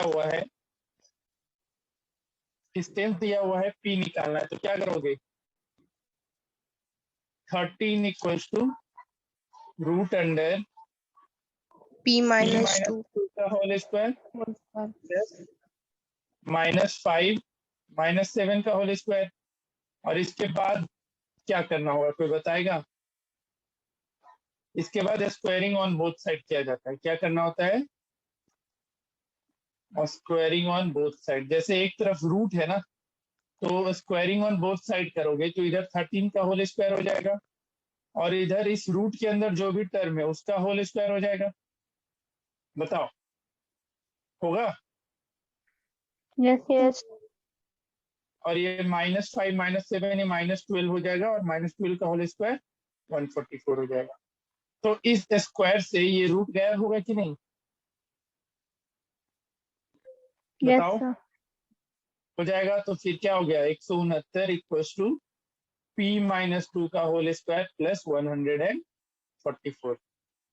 हुआ है, डिस्टेंस दिया हुआ है, पी निकालना है, तो क्या करोगे? 13 equals to root under p minus 2 -2 का होल स्क्वायर whole square. -5 -7 का होल स्क्वायर। और इसके बाद क्या करना होगा, कोई बताएगा? इसके बाद स्क्वायरिंग ऑन बोथ साइड किया जाता है। क्या करना होता है? Squaring on both side. जैसे एक तरफ रूट है ना, तो स्क्वायरिंग ऑन बोथ साइड करोगे तो इधर 13 का होल स्क्वायर हो जाएगा, और इधर इस रूट के अंदर जो भी टर्म है उसका होल स्क्वायर हो जाएगा। बताओ, होगा? Yes, yes. और ये -5 -7 ये -12 हो जाएगा, और -12 का होल स्क्वायर 144 हो जाएगा। तो इस स्क्वायर से ये रूट गायब होगा कि नहीं? Yes, बताओ, sir. हो जाएगा। तो फिर क्या हो गया? 169 इक्वल्स टू p -2 का होल स्क्वायर प्लस 144।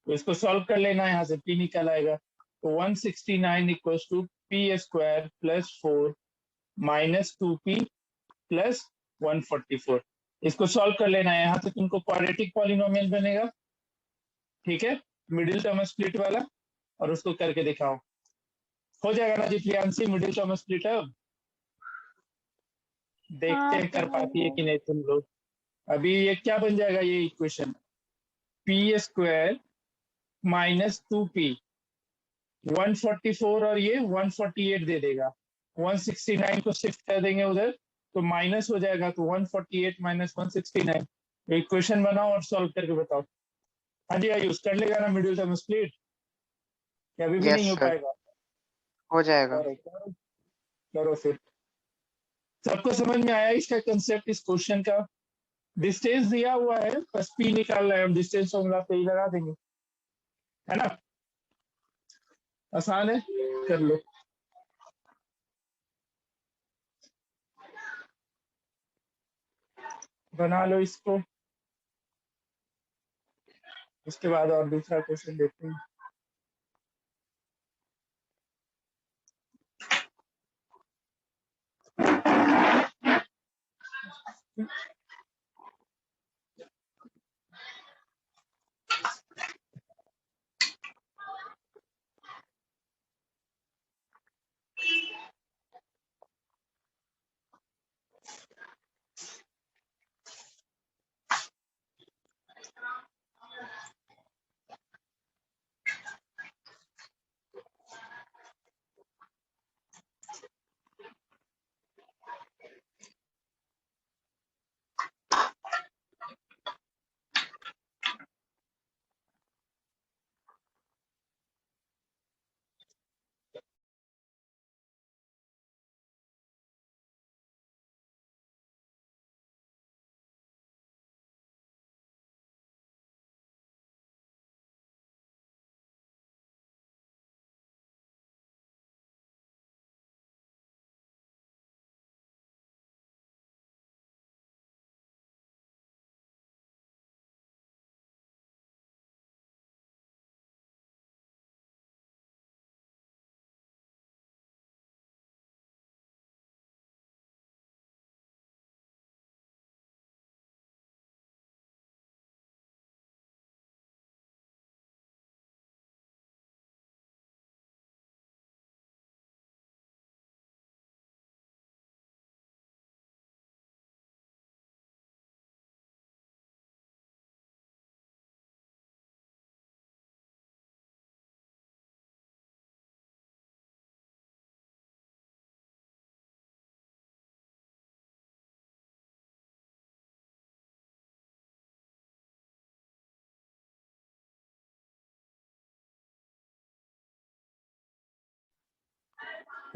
तो इसको सॉल्व कर लेना, यहाँ से p निकल आएगा। तो 169 equals to p square plus 4 -2p plus 144। इसको सॉल्व कर लेना है, यहाँ से तुमको क्वाड्रेटिक पॉलिनोमियल बनेगा, ठीक है, मिडिल टर्म स्प्लिट वाला, और उसको करके दिखाओ। हो जाएगा ना जी प्रियांशी, मिडिल टर्म स्प्लिट? अब देखते हैं कर पाती है कि नहीं तुम लोग। अभी ये क्या बन जाएगा, ये इक्वेशन पी स्क्वायर -2p 144 और ये 148 दे देगा। 169 को शिफ्ट कर देंगे उधर, तो माइनस हो जाएगा, तो 148 माइनस 169। इक्वेशन बनाओ और सॉल्व करके बताओ। हाँ जी आयुष, कर लेगा ना मिडिल टर्म स्प्लिट? या अभी भी यस नहीं हो सर, पाएगा? हो जाएगा। करो करो करो फिर। सबको समझ में आया इसका कंसेप्ट, इस क्वेश्चन का? डिस्टेंस दिया हुआ है, बस पी निकालना है, हम डिस्टेंस फॉर्मूला पे ही लगा देंगे, है ना? आसान है, कर लो। बना लो इसको, उसके बाद और दूसरा क्वेश्चन देखते हैं।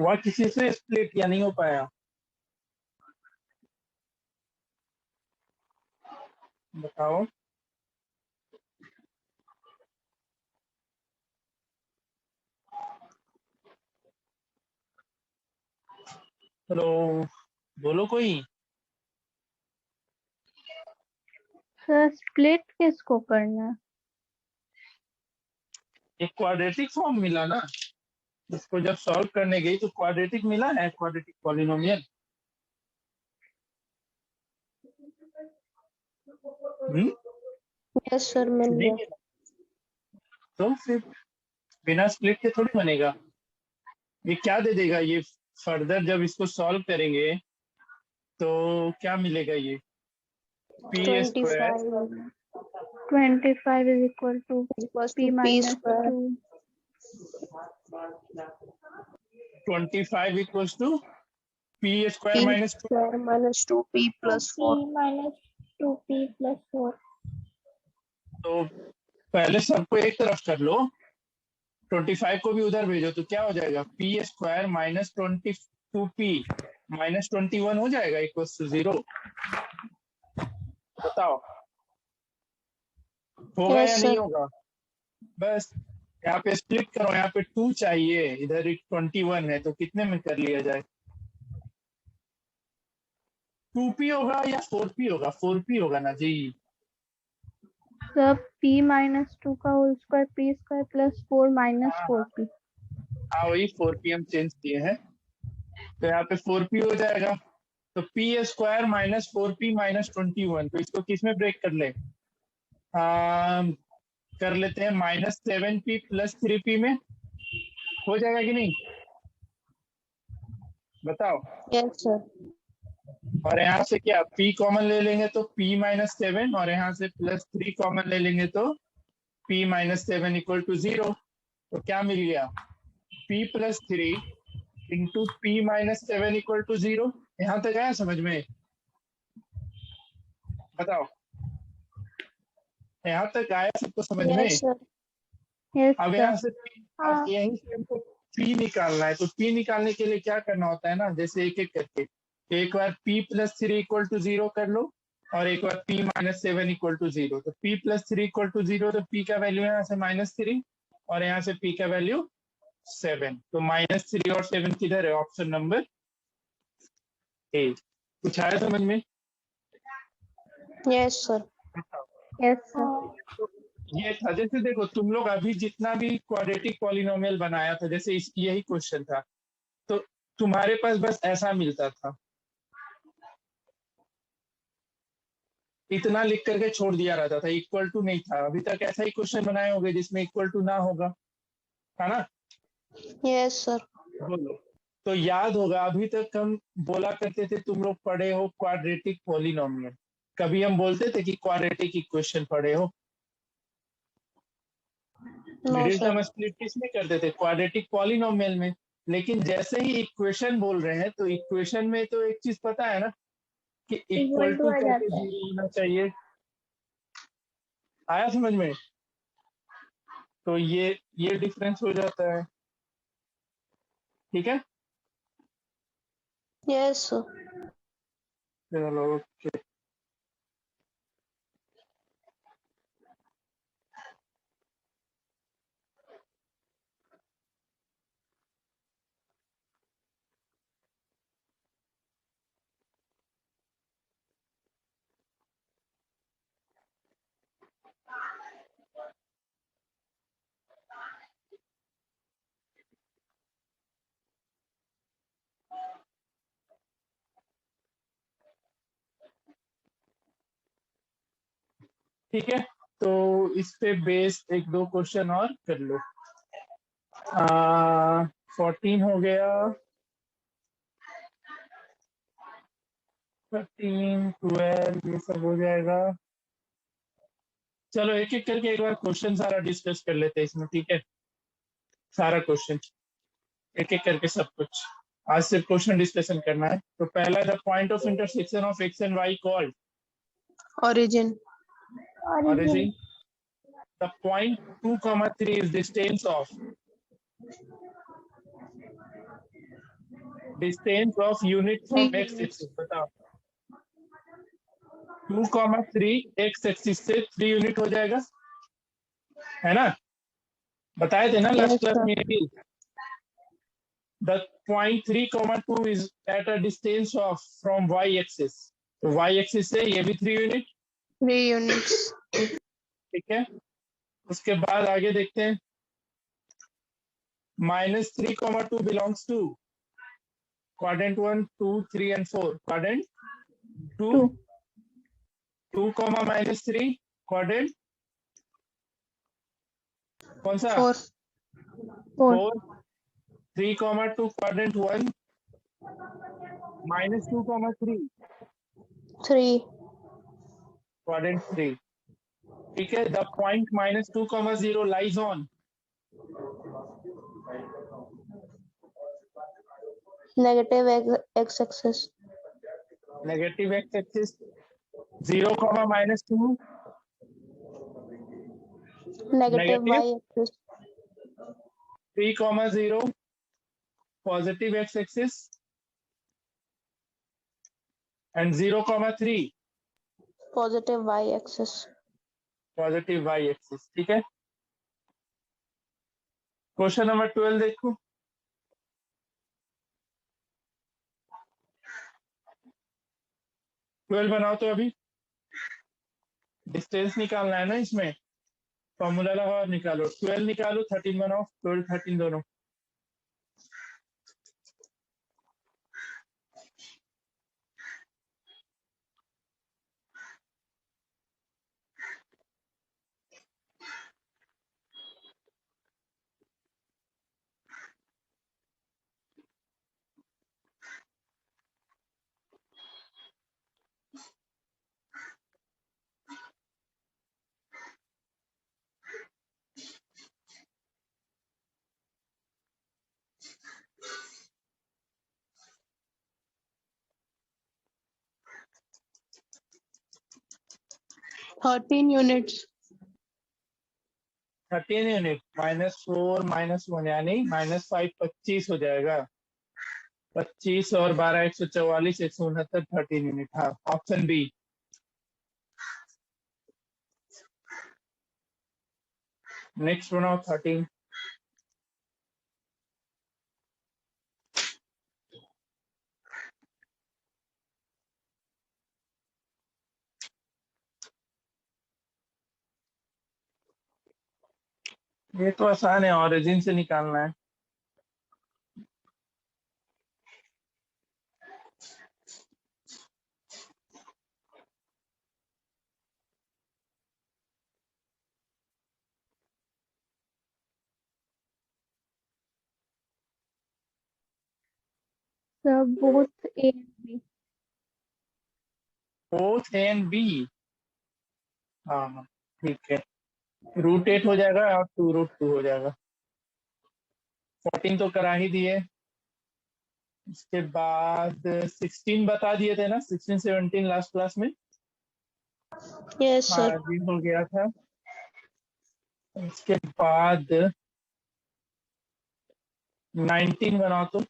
वह किसी से स्प्लिट या नहीं हो पाया? बताओ। हेलो, बोलो कोई। सर स्प्लिट किसको करना है? एक क्वाड्रेटिक फॉर्म मिला ना, इसको जब सॉल्व करने गई तो क्वाड्रेटिक मिला है, क्वाड्रेटिक पॉलिनोमियल। यस सर, मिल नहीं गया। मिला तो फिर बिना स्प्लिट के थोड़ी बनेगा। ये क्या दे देगा ये, फर्दर जब इसको सॉल्व करेंगे तो क्या मिलेगा ये, p square 25 is equal to p minus 2. 25 equals to p square minus 2। Square minus 2p plus 4. p minus 2p plus 4. तो पहले सबको एक तरफ कर लो, 25 को भी उधर भेजो तो क्या हो जाएगा, P square minus 22p minus 21 हो जाएगा इक्वल्स टू 0। बताओ होगा Yes, या sir. नहीं होगा। बस यहाँ पे स्प्लिट करो, यहाँ पे 2 चाहिए, इधर 21 है, तो कितने में कर लिया जाए, 2p होगा या 4p होगा, 4p होगा ना जी। सब p minus 2 का whole square p square plus 4 minus 4p. हाँ वही 4p हम चेंज किए हैं, तो यहाँ पे 4p हो जाएगा, तो p square minus 4p minus 21, तो इसको किस में ब्रेक कर ले, कर लेते हैं माइनस 7p प्लस 3p में, हो जाएगा कि नहीं बताओ। Yes, sir. और यहाँ से क्या p कॉमन ले लेंगे तो p माइनस 7, और यहाँ से प्लस 3 कॉमन ले लेंगे तो p माइनस 7 इक्वल टू 0। तो क्या मिल गया, p plus 3 into p minus 7 equal to 0। यहाँ तक आया समझ में, बताओ यहाँ तक आया सबको समझ में। Yes, sir. Yes, अब sir. यहाँ से अब यहीं से हमको p निकालना है, तो p निकालने के लिए क्या करना होता है ना, जैसे एक एक करके, एक बार p प्लस 3 इक्वल टू 0 कर लो, और एक बार p माइनस 7 इक्वल टू 0। तो p प्लस 3 इक्वल टू 0, तो p का वैल्यू यहाँ से माइनस 3 और यहाँ से p का वैल्यू 7, तो माइनस 3 और 7 किधर है, ऑप्शन नंबर ए। कुछ आया समझ में। Yes, sir. Yes, sir. तो ये था, जैसे देखो तुम लोग अभी जितना भी क्वाड्रेटिक पॉलिनोमियल बनाया था, जैसे यही क्वेश्चन था, तो तुम्हारे पास बस ऐसा मिलता था, इतना लिख करके छोड़ दिया रहता था, इक्वल टू नहीं था। अभी तक ऐसा ही क्वेश्चन बनाए होंगे जिसमें इक्वल टू ना होगा, है ना। Yes, sir. बोलो, तो याद होगा अभी तक हम बोला करते थे, तुम लोग पढ़े हो क्वाड्रेटिक पॉलिनोमियल, कभी हम बोलते थे कि क्वाड्रेटिक इक्वेशन पढ़े हो। No, middle sir. Term split किसमें करते थे, क्वाड्रेटिक पॉलिनोमियल में। लेकिन जैसे ही इक्वेशन बोल रहे हैं, तो इक्वेशन में तो एक चीज पता है ना कि इक्वल टू आ करके जाता है। 0 होना चाहिए। आया समझ में, तो ये डिफरेंस हो जाता है, ठीक है। Yes, sir. चलो ओके। ठीक है, तो इस पे बेस एक दो क्वेश्चन और कर लो। 14 हो गया, 13 12 ये सब हो जाएगा। चलो एक एक करके एक बार क्वेश्चन सारा डिस्कस कर लेते हैं इसमें, ठीक है। सारा क्वेश्चन एक एक करके सब कुछ आज सिर्फ क्वेश्चन डिस्कशन करना है। तो पहला, the point of intersection of x and y called Origin. origin. The point 2,3 is distance of unit from Three x axis। बताओ 2,3 x एक्सिस से 3 यूनिट हो जाएगा, है ना। बताए थे ना लास्ट क्लास में भी। The point 3,2 is at a distance of from y axis, तो y axis से ये भी 3 यूनिट, 3 units. ठीक है। उसके बाद आगे देखते हैं, -3, 2 belongs to quadrant 1, 2, 3 and 4. Quadrant 2, 2. 2, -3, quadrant कौन सा? 4. 4, 3, 2, quadrant 1, -2, 3, 3. quadrant 3. ठीक है, the point -2, 0 lies on Negative x-axis. negative x-axis. 0, -2, Negative negative. y-axis. 3, 0, positive x-axis. And 0, 3, Positive y-axis. positive y-axis. ठीक है, क्वेश्चन नंबर 12 देखो। ट्वेल्व बनाओ तो अभी डिस्टेंस निकालना है ना, इसमें फॉर्मूला लगाओ और निकालो। 12 निकालो, 13 बनाओ। 12, 13 दोनों। Thirteen units. 13 यूनिट, -4 -1 यानी -5 25 हो जाएगा। 25 और 12 144 169 13 यूनिट। हाँ, ऑप्शन बी। नेक्स्ट बनाओ 13। ये तो आसान है, ऑरिजिन से निकालना है। So both A and B. Both A and B. हाँ हाँ, ठीक है। √8 हो जाएगा और 2√2 हो जाएगा। 14 तो करा ही दिए। उसके बाद 16 बता दिए थे ना, 16 17 लास्ट क्लास में। Yes, हाँ, sir. ये हो गया था। उसके बाद 19 बनाओ तो,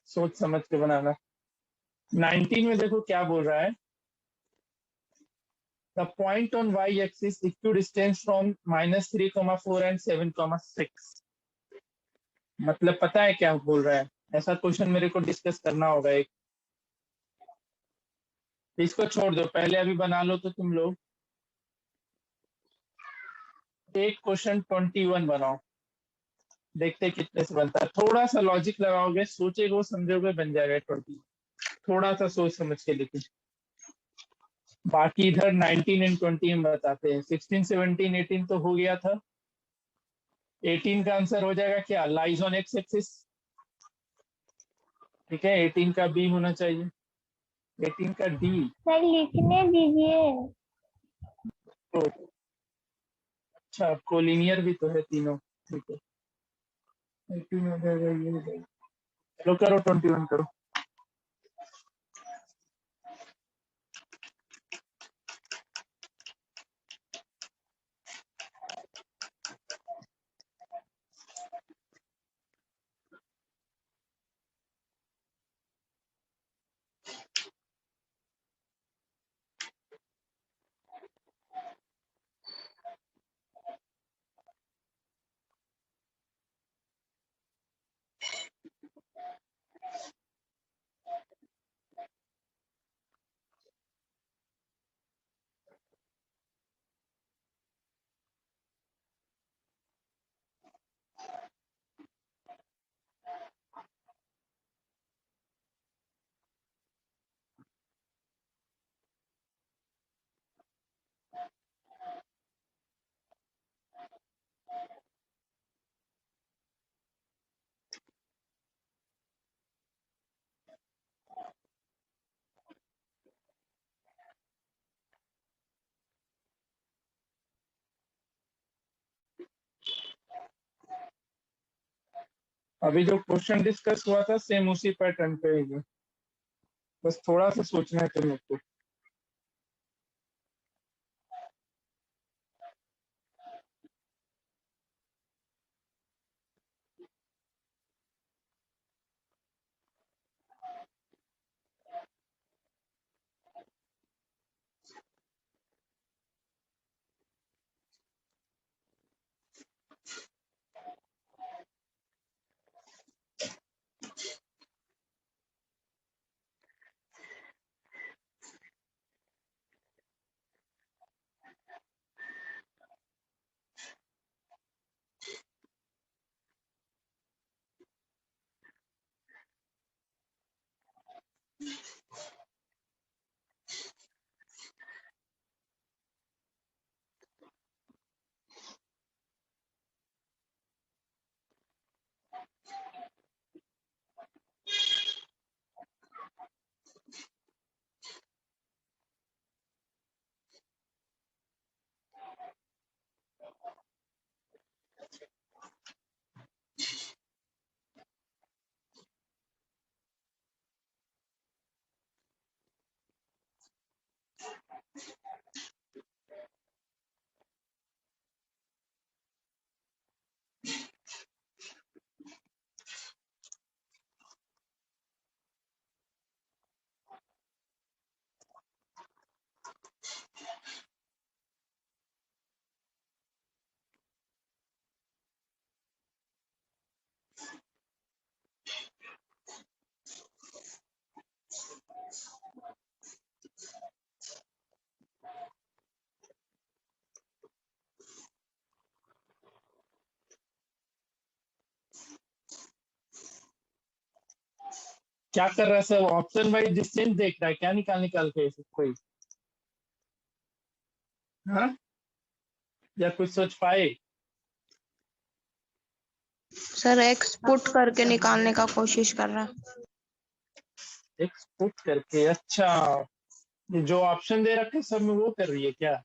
सोच समझ के बनाना। 19 में देखो क्या बोल रहा है। The point on y axis equidistance from -3, 4 and 7, 6। मतलब पता है क्या बोल रहा है? ऐसा क्वेश्चन मेरे को डिस्कस करना होगा एक। इसको छोड़ दो, पहले अभी बना लो तो तुम लोग। एक क्वेश्चन 21 बनाओ, देखते कितने से बनता है। थोड़ा सा लॉजिक लगाओगे, सोचेगे समझोगे, बन जाएगा 20। थोड़ा सा सोच समझ के लिखो। बाकी इधर 19 एंड 20 हम बताते हैं। 16 17 18 तो हो गया था। 18 का आंसर हो जाएगा क्या? Lies on x axis. ठीक है, 18 का बी होना चाहिए। 18 का डी सर लिखने दीजिए। तो अच्छा, कोलिनियर भी तो है तीनों। ठीक है, 18 हो जाएगा, ये हो जाएगा। चलो करो, 21 करो। अभी जो क्वेश्चन डिस्कस हुआ था सेम उसी पैटर्न पे है, बस थोड़ा सा सोचना है तुम लोग को। क्या कर रहा है सब? ऑप्शन वाइज डिस्टेंस देख रहा है क्या? निकाल के कोई, हाँ? या कुछ सोच पाए? सर एक्स पुट करके निकालने का कोशिश कर रहा। एक्सपोर्ट करके, अच्छा। ये जो ऑप्शन दे रखे सब में वो कर रही है क्या?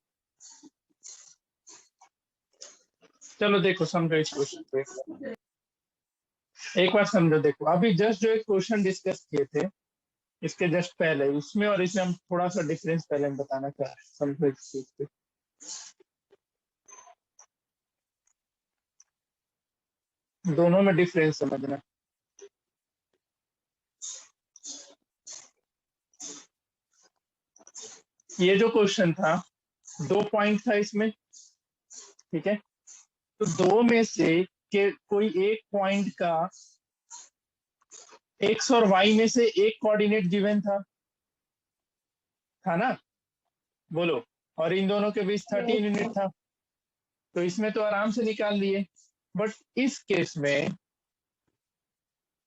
चलो देखो, समझो इस क्वेश्चन को एक बार समझो। देखो अभी जस्ट जो एक क्वेश्चन डिस्कस किए थे इसके जस्ट पहले, उसमें और इसमें हम थोड़ा सा डिफरेंस पहले हम बताना चाह रहे हैं, समझो इस चीज को। दोनों में डिफरेंस समझना। ये जो क्वेश्चन था, 2 पॉइंट था इसमें, ठीक है? तो दो में से के कोई एक पॉइंट का एक्स और वाई में से एक कोऑर्डिनेट गिवन था ना? बोलो। और इन दोनों के बीच 13 यूनिट था, तो इसमें तो आराम से निकाल लिए। बट इस केस में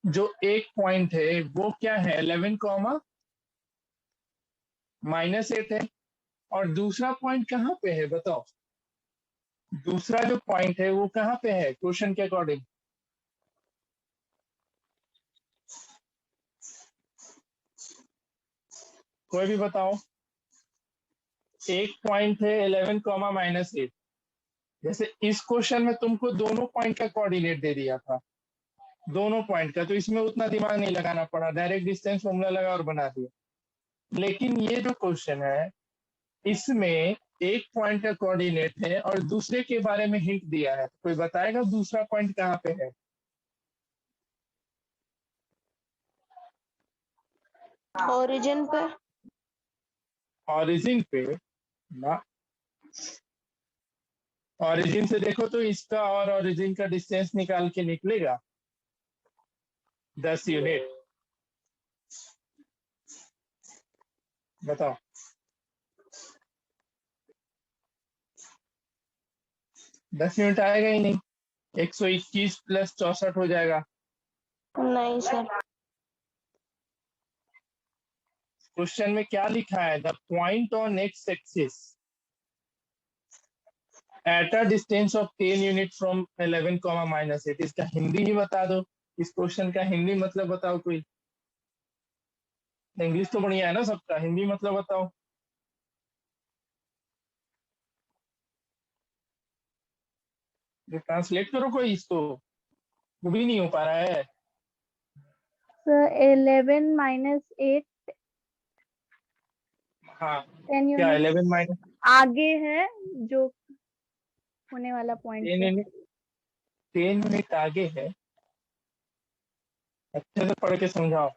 जो एक पॉइंट है वो क्या है? 11 कॉमा -8 है। और दूसरा पॉइंट कहाँ पे है बताओ? दूसरा जो पॉइंट है वो कहाँ पे है क्वेश्चन के अकॉर्डिंग? कोई भी बताओ। एक पॉइंट है 11 कॉमा -8। जैसे इस क्वेश्चन में तुमको दोनों पॉइंट का कोऑर्डिनेट दे दिया था, दोनों पॉइंट का, तो इसमें उतना दिमाग नहीं लगाना पड़ा, डायरेक्ट डिस्टेंस फॉर्मूला लगा और बना दिया। लेकिन ये जो क्वेश्चन है इसमें एक पॉइंट का कोऑर्डिनेट है और दूसरे के बारे में हिंट दिया है। कोई बताएगा दूसरा पॉइंट कहाँ पे है? ओरिजिन पे। ऑरिजिन पे ना। ऑरिजिन से देखो तो इसका और ऑरिजिन का डिस्टेंस निकाल के निकलेगा 10 यूनिट। बताओ। 10 यूनिट आएगा ही नहीं, 121 + 64 हो जाएगा। नहीं सर। क्वेश्चन में क्या लिखा है? The point on x axis at a distance of 10 unit from 11 -8। इसका हिंदी ही बता दो। इस क्वेश्चन का हिंदी मतलब बताओ कोई। इंग्लिश तो बढ़िया है ना सबका, हिंदी मतलब बताओ। ट्रांसलेट करो कोई इसको। वो भी नहीं हो पा रहा है। सर 11 माइनस 8 हाँ 10 क्या यूनिट 11 माइनस आगे है जो होने वाला पॉइंट 10 है। यूनिट 10 यूनिट आगे है। अच्छे से पढ़ के समझाओ।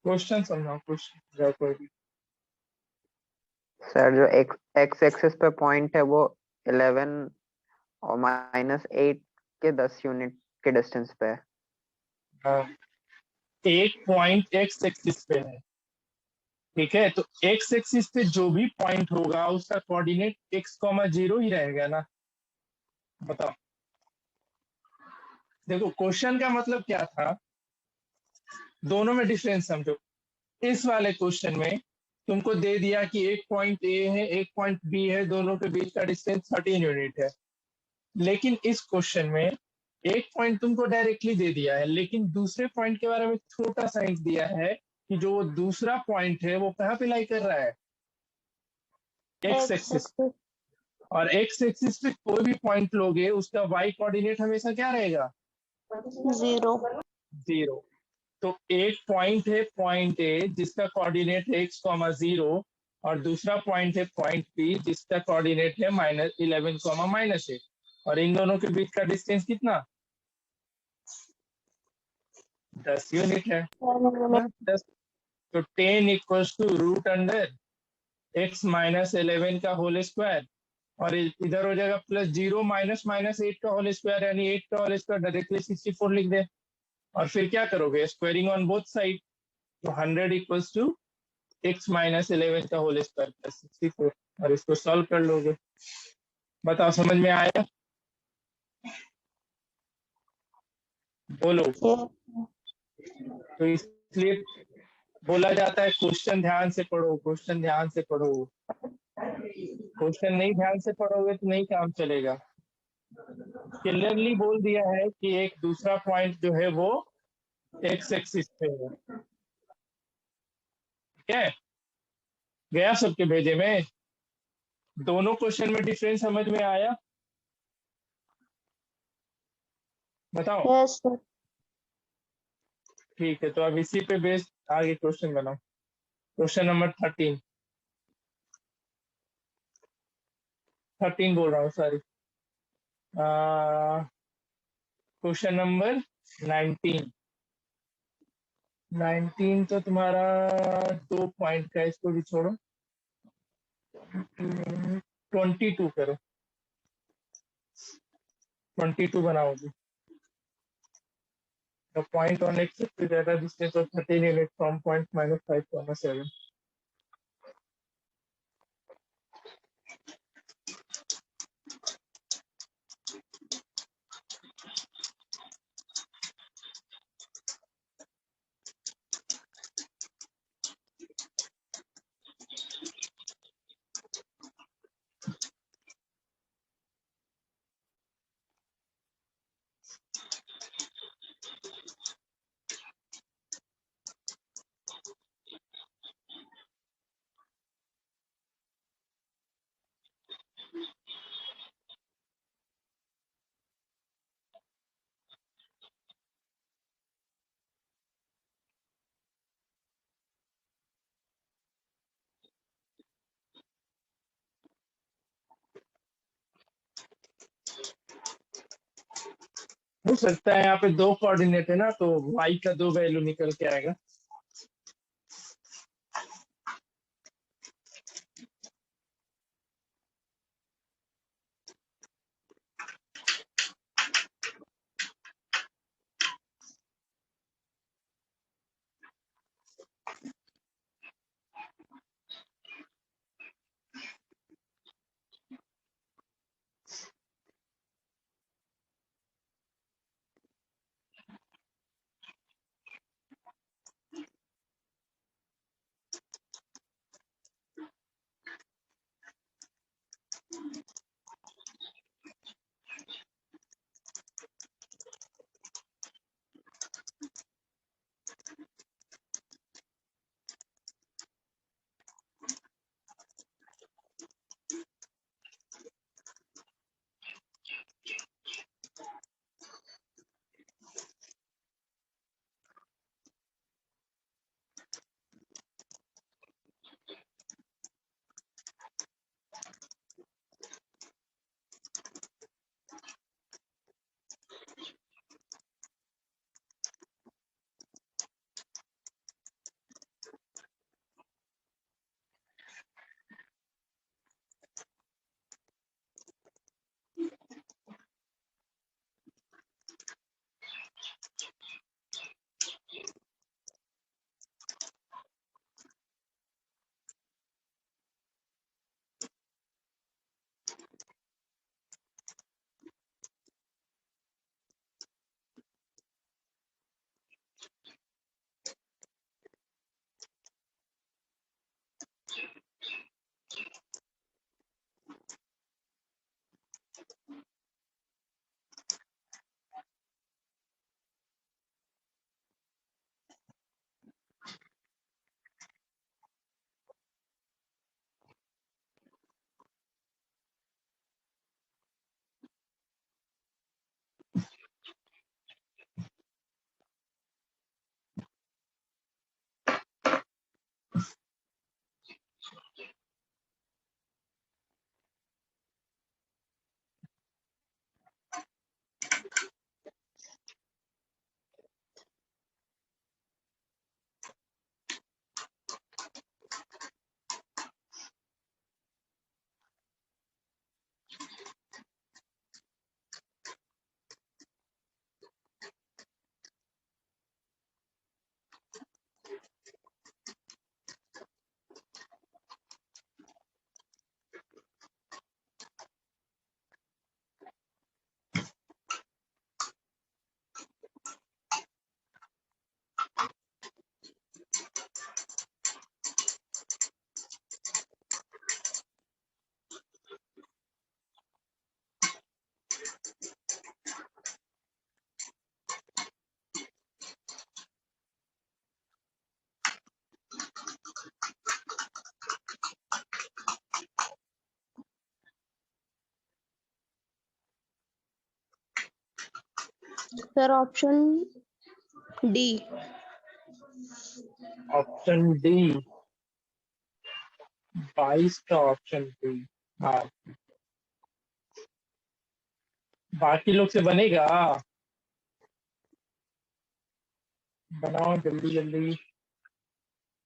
क्वेश्चन समझाओ, क्वेश्चन कोई भी। सर जो एक्स एक्सिस पे पॉइंट है वो 11 और -8 के 10 यूनिट के डिस्टेंस पे है। हाँ, एक पॉइंट एक्स एक्सिस पे है, ठीक है। तो एक्स एक्सिस पे जो भी पॉइंट होगा उसका कोऑर्डिनेट x,0 ही रहेगा ना। बताओ। देखो क्वेश्चन का मतलब क्या था, दोनों में डिफरेंस समझो। इस वाले क्वेश्चन में तुमको दे दिया कि एक पॉइंट ए है एक पॉइंट बी है, दोनों के बीच का डिस्टेंस 13 यूनिट है। लेकिन इस क्वेश्चन में एक पॉइंट तुमको डायरेक्टली दे दिया है, लेकिन दूसरे पॉइंट के बारे में छोटा सा हिंट दिया है कि जो वो दूसरा पॉइंट है वो कहाँ पे लाई कर रहा है, एक्स एक्स एक्सिस। एक्सिस और एक्स एक्सिस पे कोई भी पॉइंट लोगे उसका वाई कोऑर्डिनेट हमेशा क्या रहेगा, 0। 0। तो एक पॉइंट है पॉइंट ए जिसका कोऑर्डिनेट है x,0 और दूसरा पॉइंट है पॉइंट बी जिसका कोऑर्डिनेट है -11, -8। और इन दोनों के बीच का डिस्टेंस कितना, 10 यूनिट है ना, 10। तो 10 equals to root under x - 11 का होल स्क्वायर, और इधर हो जाएगा +0 -8 का होल स्क्वायर, यानी 8 का होल स्क्वायर डायरेक्टली 64 लिख दे। और फिर क्या करोगे, स्क्वायरिंग ऑन बोथ साइड। तो 100 इक्वल्स टू x - 11 का होल स्क्वायर +64, और इसको सॉल्व कर लोगे। बताओ समझ में आया, बोलो। तो इसलिए बोला जाता है क्वेश्चन ध्यान से पढ़ो, क्वेश्चन ध्यान से पढ़ो। क्वेश्चन नहीं ध्यान से पढ़ोगे तो नहीं काम चलेगा। क्लियरली बोल दिया है कि एक दूसरा पॉइंट जो है वो एक्स एक्सिस पे है, ठीक है। गया सबके भेजे में, दोनों क्वेश्चन में डिफरेंस समझ में आया, बताओ। Yes sir. ठीक है, तो अब इसी पे बेस्ड आगे क्वेश्चन बनाओ। क्वेश्चन नंबर 13 बोल रहा हूँ, सॉरी। Question number 19। 19 तो तुम्हारा 2 पॉइंट का है, इसको भी छोड़ो। 22 करो, 22 बनाओगे। The point on x is at a distance of 13 units from point -5,7। हो सकता है यहाँ पे 2 कोऑर्डिनेट है ना, तो y का 2 वैल्यू निकल के आएगा। Sir option D. Option D, 22 का ऑप्शन डी। हाँ, बाकी लोग से बनेगा, बनाओ जल्दी जल्दी।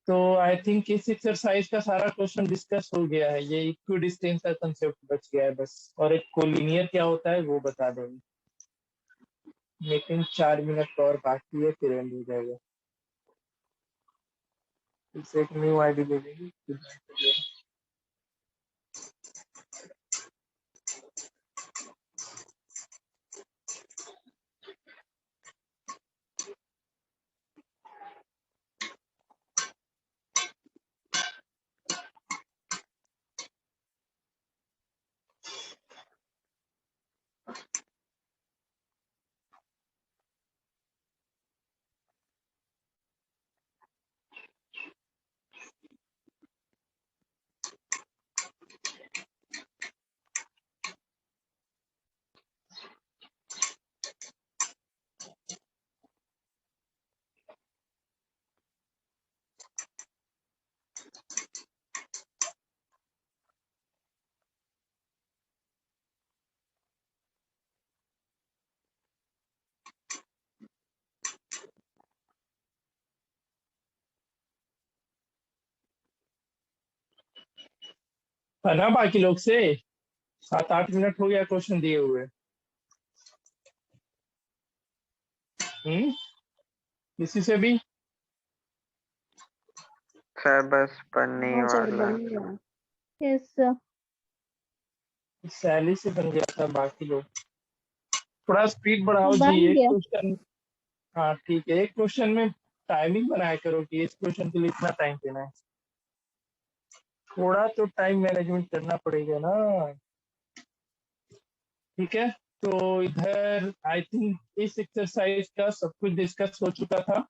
तो आई थिंक इस एक्सरसाइज का सारा क्वेश्चन डिस्कस हो गया है। ये इक्वी डिस्टेंस का कंसेप्ट बच गया है बस, और एक कोलिनियर क्या होता है वो बता देंगे। लेकिन 4 मिनट और बाकी है, फिर एंड हो जाएगा। इसे एक न्यू आईडी दे देंगे। है ना बाकी लोग से? 7-8 मिनट हो गया क्वेश्चन दिए हुए। किसी से भी? सर बस पढ़ने हाँ सर वाला। बन गया। Yes sir. सैली से बन गया था, बाकी लोग थोड़ा स्पीड बढ़ाओ बन जी। एक गया। क्वेश्चन, हाँ ठीक है, एक क्वेश्चन में टाइमिंग बनाया करो कि इस क्वेश्चन के लिए इतना टाइम देना है। थोड़ा तो टाइम मैनेजमेंट करना पड़ेगा ना। ठीक है, तो इधर आई थिंक इस एक्सरसाइज का सब कुछ डिस्कस हो चुका था।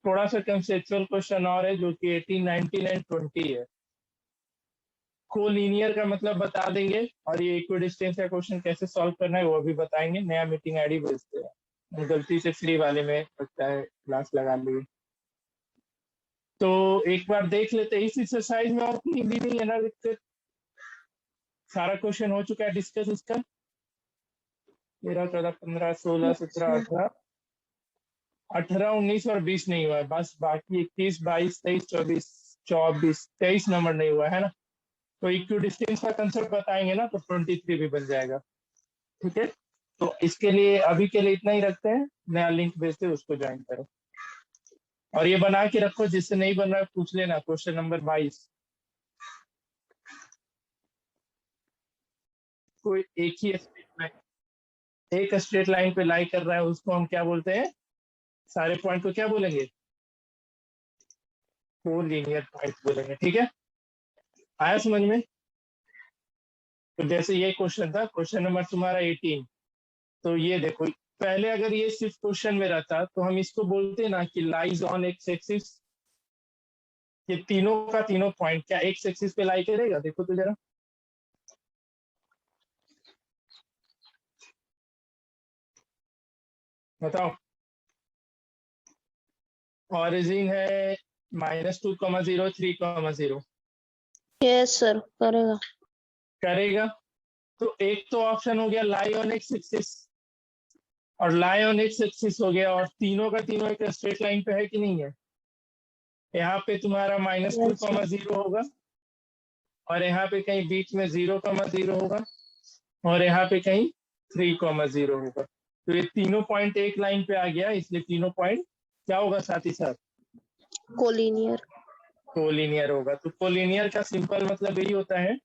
थोड़ा सा कंसेप्चुअल क्वेश्चन और है जो कि 18, 19 एंड 20 है। कोलिनियर का मतलब बता देंगे, और ये इक्विडिस्टेंस का क्वेश्चन कैसे सॉल्व करना है वो भी बताएंगे। नया मीटिंग आईडी भेजते हैं, गलती से फ्री वाले में लगता है क्लास लगा ली। तो एक बार देख लेते हैं इस एक्सरसाइज में, और कोई भी नहीं है ना दिक्कत? सारा क्वेश्चन हो चुका है डिस्कस इसका। 13, 14, 15, 16, 17, 18, 19 और 20 नहीं हुआ है बस। बाकी 21, 22, 23, 24, 24, 23 नंबर नहीं हुआ है ना। तो इक्वी डिस्टेंस का कंसेप्ट बताएंगे ना, तो 23 भी बन जाएगा। ठीक है, तो इसके लिए अभी के लिए इतना ही रखते हैं। नया लिंक भेजते हैं, उसको ज्वाइन करो। और ये बना के रखो, जिससे नहीं बन रहा है पूछ लेना। क्वेश्चन नंबर 22, कोई एक ही एक स्ट्रेट लाइन पे लाई कर रहा है, उसको हम क्या बोलते हैं? सारे पॉइंट को क्या बोलेंगे? कोलिनियर पॉइंट बोलेंगे। ठीक है, आया समझ में? तो जैसे ये क्वेश्चन था, क्वेश्चन नंबर तुम्हारा 18। तो ये देखो, पहले अगर ये सिर्फ क्वेश्चन में रहता तो हम इसको बोलते ना कि लाइज ऑन एक्स एक्सिस। ये तीनों का तीनों पॉइंट क्या एक्स एक्सिस पे लाई करेगा? देखो तो जरा। बताओ। ऑरिजिन है -2,0, 3,0। यस सर करेगा। करेगा। तो एक तो ऑप्शन हो गया लाई ऑन एक्स एक्सिस, और लाई ऑन एक्स एक्सिस हो गया, और तीनों का तीनों एक स्ट्रेट लाइन पे है कि नहीं है? यहाँ पे तुम्हारा यस सर। -2,0 होगा, और यहाँ पे कहीं बीच में 0,0 होगा, और यहाँ पे कहीं 3,0 होगा। तो ये तीनों पॉइंट एक लाइन पे आ गया, इसलिए तीनों पॉइंट क्या होगा साथ ही साथ? कोलिनियर। कोलिनियर होगा। तो कोलिनियर का सिंपल मतलब यही होता है,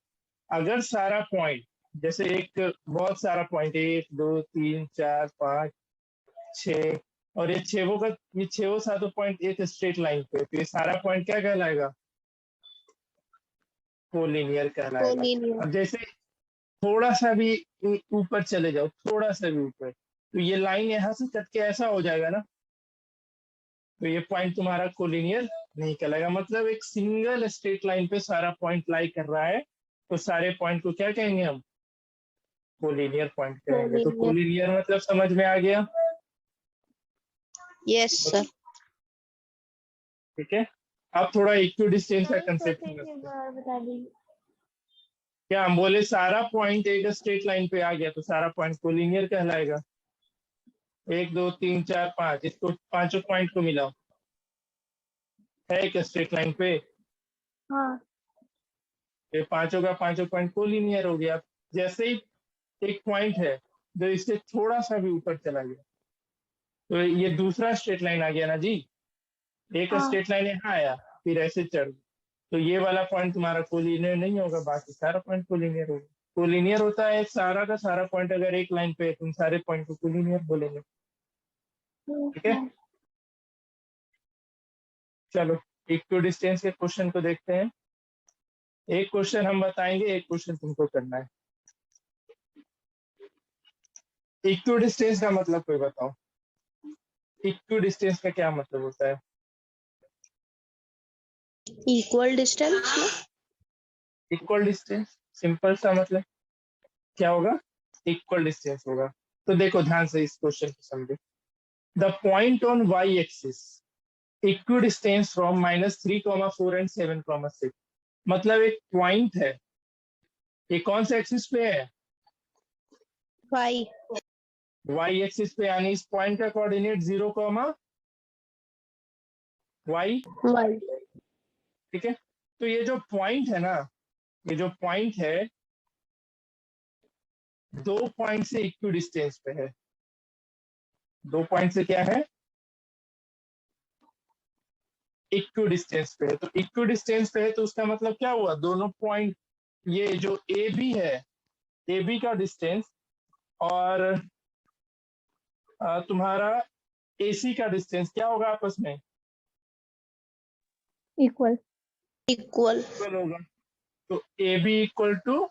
अगर सारा पॉइंट, जैसे एक बहुत सारा पॉइंट 1, 2, 3, 4, 5, 6, और ये छेवों का, ये छेवों सातों पॉइंट एक स्ट्रेट लाइन पे, तो ये सारा पॉइंट क्या कहलाएगा? कोलिनियर कहलाएगा। कोलिनियर। अब जैसे थोड़ा सा भी ऊपर चले जाओ, थोड़ा सा भी ऊपर, तो ये लाइन यहाँ से कट के ऐसा हो जाएगा ना, तो ये पॉइंट तुम्हारा कोलिनियर नहीं कहलाएगा। मतलब एक सिंगल स्ट्रेट लाइन पे सारा पॉइंट लाई कर रहा है, तो सारे पॉइंट को क्या कहेंगे हम? कोलिनियर पॉइंट कहेंगे। तो कोलिनियर। कोलिनियर मतलब समझ में आ गया? Yes sir. ठीक है, अब थोड़ा इक्वी डिस्टेंस का सर कंसेप्ट फिर से समझते एक हैं। बार बता दीजिए। क्या हम बोले, सारा पॉइंट एक स्ट्रेट लाइन पे आ गया तो सारा पॉइंट कोलिनियर कहलाएगा। 1 2 3 4 5, इसको पांचों पॉइंट को मिलाओ, है एक स्ट्रेट लाइन पे, हाँ ये पांचों का पांचों पॉइंट कोलिनियर हो गया। जैसे ही एक पॉइंट है जो इससे थोड़ा सा भी ऊपर चला गया तो ये दूसरा स्ट्रेट लाइन आ गया ना जी। एक हाँ स्ट्रेट लाइन यहाँ आया, फिर ऐसे चढ़, तो ये वाला पॉइंट तुम्हारा कोलिनियर नहीं होगा, बाकी सारा पॉइंट कोलिनियर होगा। कोलिनियर होता है सारा का सारा पॉइंट अगर एक लाइन पे है, तुम सारे पॉइंट को कोलिनियर बोलेंगे। ठीक है, चलो इक्वी डिस्टेंस के क्वेश्चन को देखते हैं। एक क्वेश्चन हम बताएंगे, एक क्वेश्चन तुमको करना है। इक्वी डिस्टेंस का मतलब कोई बताओ, इक्वी डिस्टेंस का क्या मतलब होता है? इक्वल डिस्टेंस में। इक्वल डिस्टेंस सिंपल सा मतलब क्या होगा, इक्वल डिस्टेंस होगा। तो देखो ध्यान से इस क्वेश्चन को समझो। The point on y axis equidistance from -3, 4 and 7, 6। मतलब एक पॉइंट है, ये कौन से एक्सिस पे है? वाई। वाई एक्सिस पे, यानी इस पॉइंट का कोऑर्डिनेट 0, वाई। वाई। ठीक है, तो ये जो पॉइंट है ना, ये जो पॉइंट है दो पॉइंट से इक्वी डिस्टेंस पे है। दो पॉइंट से क्या है, इक्वी डिस्टेंस पे है। तो इक्वी डिस्टेंस पे है तो उसका मतलब क्या हुआ, दोनों पॉइंट, ये जो ए बी है, ए बी का डिस्टेंस और तुम्हारा एसी का डिस्टेंस क्या होगा आपस में, इक्वल। इक्वल। इक्वल होगा। तो A B equal to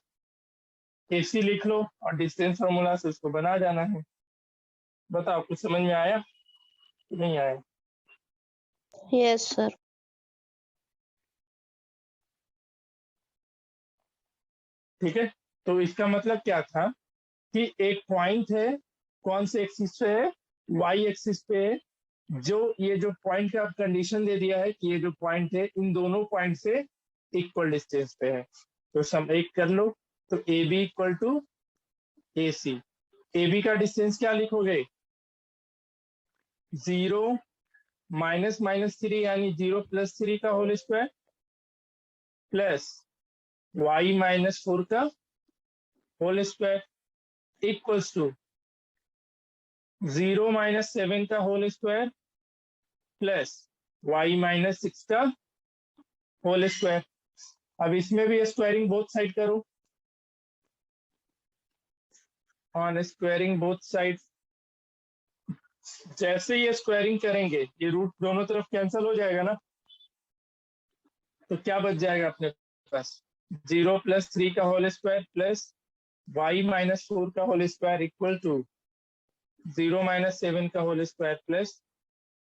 AC लिख लो और डिस्टेंस फॉर्मूला से उसको बना जाना है। बताओ कुछ समझ में आया कि नहीं आया? Yes sir. ठीक है, तो इसका मतलब क्या था कि एक पॉइंट है, कौन से एक्सिस पे है, वाई एक्सिस पे है। जो ये जो पॉइंट का कंडीशन दे दिया है कि ये जो पॉइंट है इन दोनों पॉइंट से इक्वल डिस्टेंस पे है, तो सम एक कर लो। तो A B equal to A C, A B का डिस्टेंस क्या लिखोगे, 0 -3 यानी 0 + 3 का होल स्क्वायर प्लस y -4 का होल स्क्वायर इक्वल्स टू 0 -7 का होल स्क्वायर प्लस y -6 का होल स्क्वायर। अब इसमें भी स्क्वायरिंग बोथ साइड करो, ऑन स्क्वायरिंग बोथ साइड। जैसे ये स्क्वायरिंग करेंगे ये रूट दोनों तरफ कैंसिल हो जाएगा ना, तो क्या बच जाएगा अपने पास, 0 + 3 का होल स्क्वायर प्लस y -4 का होल स्क्वायर इक्वल टू 0 -7 का होल स्क्वायर प्लस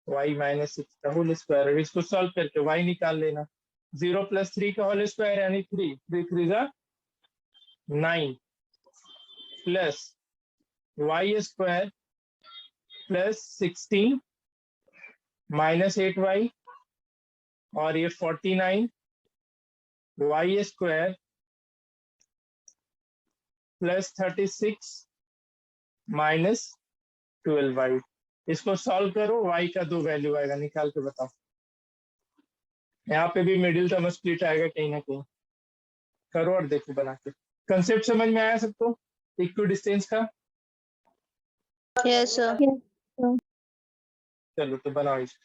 y -6 का होल स्क्वायर। इसको सॉल्व करके y निकाल लेना। 0 + 3 का होल स्क्वायर यानी 3, 3 3 जा 9 plus y square plus 16 -8y और ये 49 y स्क्वायर प्लस 36 -12y। इसको सॉल्व करो, y का 2 वैल्यू आएगा, निकाल के बताओ। यहाँ पे भी मिडिल टर्म स्प्लिट आएगा कहीं ना कहीं, करो और देखो बना के। कंसेप्ट समझ में आया सबको इक्वी डिस्टेंस का? Yes sir. Yes. चलो तो बनाओ इसको।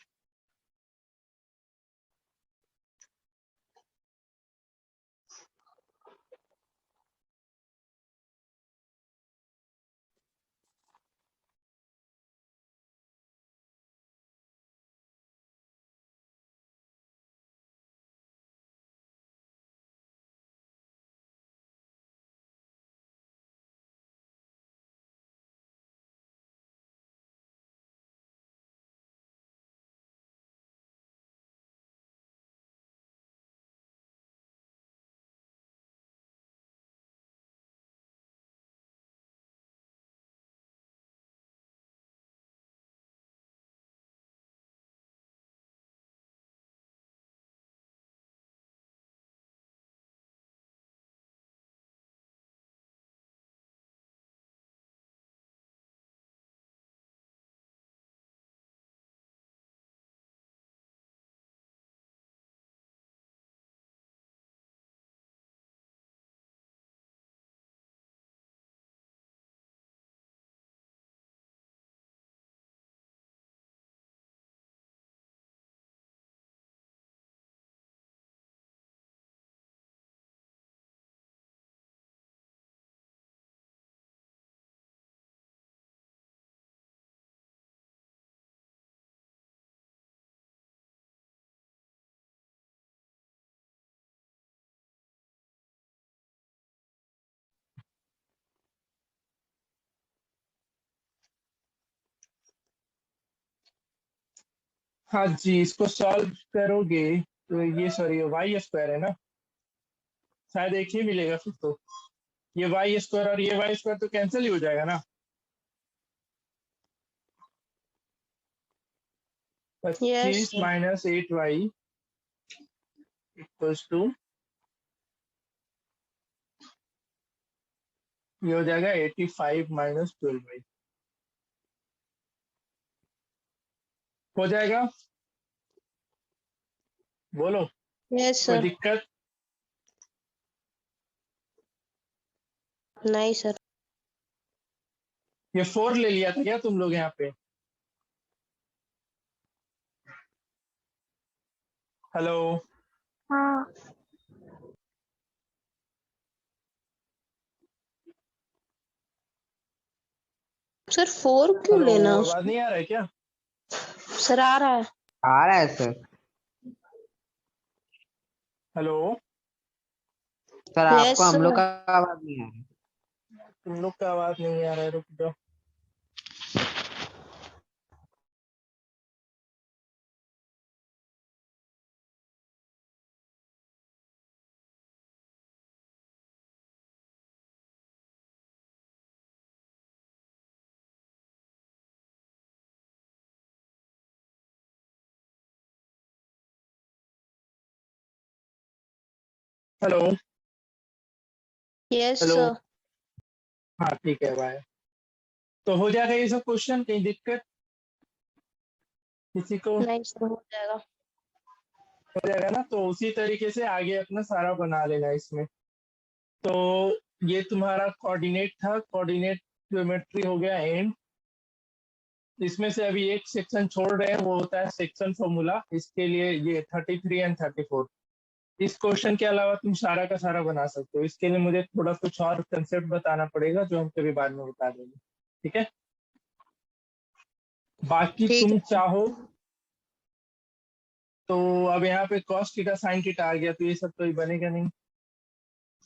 हाँ जी, इसको सॉल्व करोगे तो ये सॉरी वाई स्क्वायर है ना, शायद एक ही मिलेगा फिर तो। ये वाई स्क्वायर और ये वाई स्क्वायर तो कैंसिल ही हो जाएगा ना। Yes 25 minus 8y equals to, ये हो जाएगा 85 माइनस 12y। हो जाएगा, बोलो यस कोई सर। दिक्कत? नहीं सर। ये 4 ले लिया था क्या तुम लोग यहाँ पे? हेलो, हाँ सर 4 क्यों हेलो, लेना आवाज नहीं आ रहा है क्या? सर आ रहा है। आ रहा है सर। हेलो, सर यस आपको हम लोग सर। का आवाज नहीं आ रहा। तुम लोग का आवाज नहीं आ रहा है, रुक जाओ। Hello yes hello, sir. हाँ ठीक है, बाय। तो हो जाएगा ये सब क्वेश्चन, कहीं दिक्कत किसी को? नहीं सर हो जाएगा। हो जाएगा ना, तो उसी तरीके से आगे अपना सारा बना लेना इसमें। तो ये तुम्हारा कोऑर्डिनेट था, कोऑर्डिनेट ज्योमेट्री हो गया एंड। इसमें से अभी एक सेक्शन छोड़ रहे हैं, वो होता है सेक्शन फॉर्मूला। इसके लिए ये 33 एंड 34, इस क्वेश्चन के अलावा तुम सारा का सारा बना सकते हो। इसके लिए मुझे थोड़ा कुछ और कंसेप्ट बताना पड़ेगा, जो हम कभी बाद में बता देंगे, ठीक है? बाकी ठीक तुम है। चाहो तो अब यहाँ पे कॉस थीटा साइन थीटा आ गया, तो ये सब तो ही बनेगा नहीं,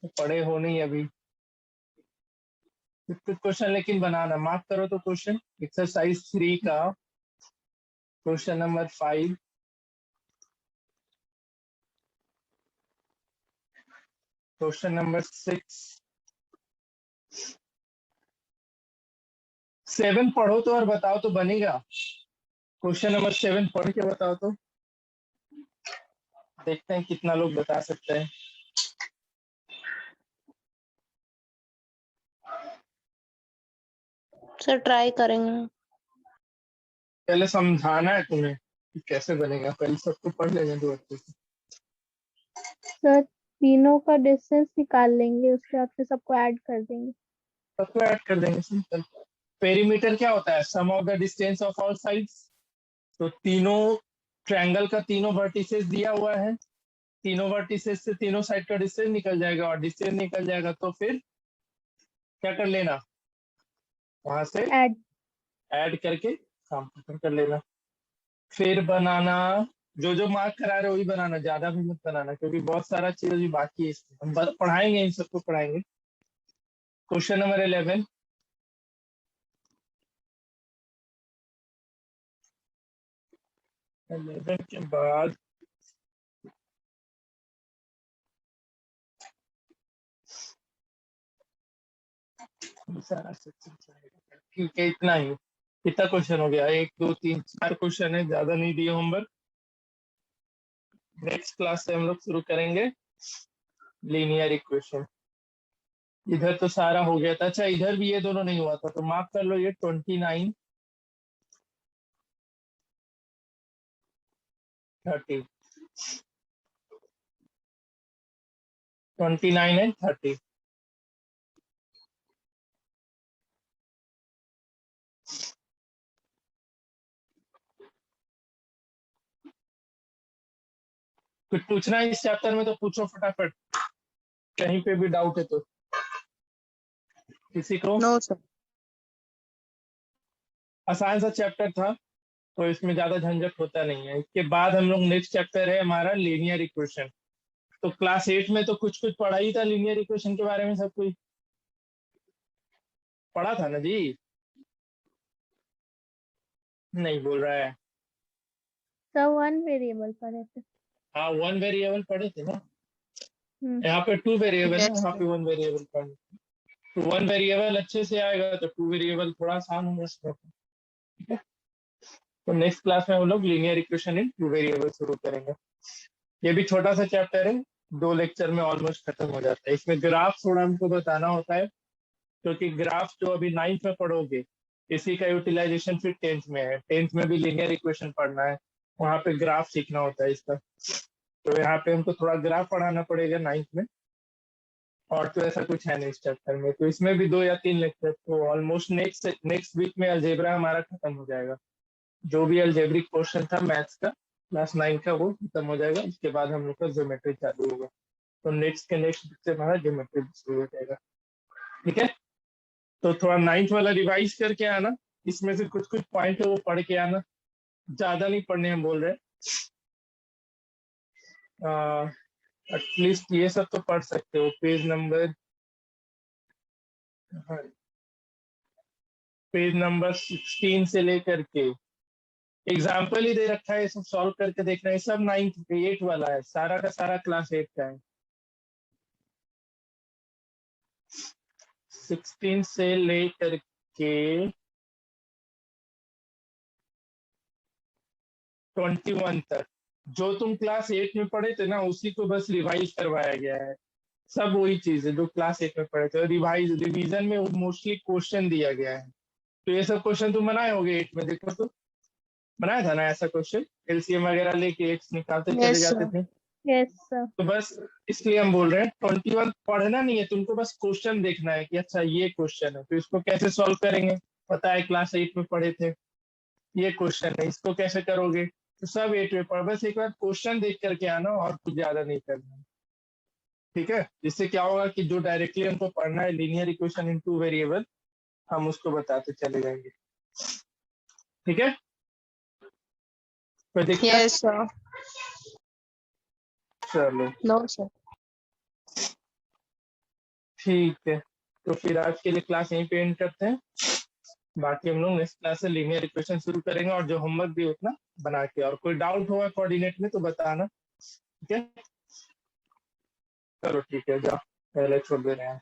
तो पढ़े हो नहीं अभी। कुछ क्वेश्चन लेकिन बनाना, मार्क करो तो क्वेश्चन एक्सरसाइज 3 का क्वेश्चन नंबर 5, क्वेश्चन नंबर 6, 7 पढ़ो तो और बताओ तो बनेगा। क्वेश्चन नंबर 7 पढ़ के बताओ तो, देखते हैं कितना लोग बता सकते हैं। सर ट्राई करेंगे। पहले समझाना है तुम्हें कि कैसे बनेगा, पहले सबको पढ़ लेने दो अच्छे से। सर, तीनों का डिस्टेंस निकाल लेंगे, उसके बाद फिर सबको ऐड कर देंगे। सबको ऐड कर देंगे, सिंपल। पेरीमीटर क्या होता है? Sum of the distance of all sides. तो तीनों ट्रायंगल का तीनों वर्टिसेस दिया हुआ है, तीनों वर्टिसेस से तीनों साइड का डिस्टेंस निकल जाएगा, और डिस्टेंस निकल जाएगा तो फिर क्या कर लेना, वहां से ऐड। ऐड करके काम खत्म कर लेना। फिर बनाना, जो जो मार्क करा रहे हो वही बनाना, ज्यादा भी मत बनाना, क्योंकि बहुत सारा चीज अभी बाकी है इसमें, हम पढ़ाएंगे, इन सबको पढ़ाएंगे। क्वेश्चन नंबर 11, के बाद सारा सेक्शन चलेगा। ठीक है, इतना ही। कितना क्वेश्चन हो गया? 1 2 3 4 क्वेश्चन है, ज्यादा नहीं दिए होमवर्क। नेक्स्ट क्लास से हम लोग शुरू करेंगे लीनियर इक्वेशन। इधर तो सारा हो गया था। अच्छा, इधर भी ये दोनों नहीं हुआ था, तो मार्क कर लो, ये 29 30, 29 एंड 30। कुछ पूछना है इस चैप्टर में तो पूछो फटाफट, कहीं पे भी डाउट है तो। किसी को? No sir. आसान सा चैप्टर था, तो इसमें ज्यादा झंझट होता नहीं है। इसके बाद हम लोग नेक्स्ट चैप्टर है हमारा लीनियर इक्वेशन। तो क्लास 8 में तो कुछ कुछ पढ़ा ही था लीनियर इक्वेशन के बारे में, सब कुछ पढ़ा था ना जी? नहीं बोल रहा है। सर वन वेरिएबल पढ़े थे। हाँ 1 वेरिएबल पढ़े थे ना, हम्म, यहाँ पे 2 वेरिएबल है, Yes, वहाँ पे 1 वेरिएबल पढ़े। तो 1 वेरिएबल अच्छे से आएगा तो 2 वेरिएबल थोड़ा आसान होगा इसमें। ठीक है, तो नेक्स्ट क्लास में हम लोग लीनियर इक्वेशन इन 2 वेरिएबल शुरू करेंगे। ये भी छोटा सा चैप्टर है, 2 लेक्चर में ऑलमोस्ट खत्म हो जाता है। इसमें ग्राफ थोड़ा हमको बताना होता है, क्योंकि ग्राफ जो अभी 9th में पढ़ोगे इसी का यूटिलाइजेशन फिर 10th में है। 10th में भी लीनियर इक्वेशन पढ़ना है, वहाँ पे ग्राफ सीखना होता है इसका। तो यहाँ पे हमको थोड़ा ग्राफ पढ़ाना पड़ेगा 9th में, और तो ऐसा कुछ है नहीं इस चैप्टर में। तो इसमें भी 2 या 3 लेक्चर, तो ऑलमोस्ट नेक्स्ट वीक में अलजेब्रा हमारा खत्म हो जाएगा। जो भी अलजेब्रिक पोर्शन था मैथ्स का क्लास 9 का वो खत्म हो जाएगा। उसके बाद हम लोग का ज्योमेट्री चालू होगा। तो नेक्स्ट वीक से हमारा ज्योमेट्री शुरू हो जाएगा। ठीक है, तो थोड़ा 9th वाला रिवाइज करके आना, इसमें से कुछ कुछ पॉइंट है वो पढ़ के आना, ज्यादा नहीं पढ़ने हम बोल रहे हैं। एटलीस्ट ये सब तो पढ़ सकते हो। पेज नंबर 16 से लेकर के एग्जाम्पल ही दे रखा है, ये सब सॉल्व करके देखना। ये सब 9th 8 वाला है, सारा का सारा क्लास 8 का है। 16 से लेकर के 21 तक जो तुम क्लास 8 में पढ़े थे ना, उसी को बस रिवाइज करवाया गया है। सब वही चीज है जो क्लास 8 में पढ़े थे। रिवीजन में मोस्टली क्वेश्चन दिया गया है। तो ये सब क्वेश्चन तुम बनाए होगे 8 में, देखो तो बनाया था ना ऐसा क्वेश्चन, एलसीएम वगैरह लेके एक्स निकालते चले Yes, जाते sir. थे। Yes sir. तो बस इसलिए हम बोल रहे हैं 21 पढ़ना नहीं है तुमको, बस क्वेश्चन देखना है कि अच्छा ये क्वेश्चन है तो इसको कैसे सॉल्व करेंगे, पता है क्लास 8 में पढ़े थे। ये क्वेश्चन है, इसको कैसे करोगे, तो सब 8 में पढ़, बस एक बार क्वेश्चन देख करके आना और कुछ ज्यादा नहीं करना। ठीक है, इससे क्या होगा कि जो डायरेक्टली हमको पढ़ना है लीनियर इक्वेशन इन 2 वेरिएबल, हम उसको बताते चले जाएंगे। ठीक है, कोई दिक्कत? Yes, sir. चलो No, sir. ठीक है, तो फिर आज के लिए क्लास यहीं पे एंड करते हैं। बाकी हम लोग नेक्स्ट क्लास से लीनियर इक्वेशन शुरू करेंगे, और जो होमवर्क भी उतना बना के, और कोई डाउट होगा कोऑर्डिनेट में तो बताना। ठीक है, चलो ठीक है, जाओ पहले छोड़ दे रहे हैं।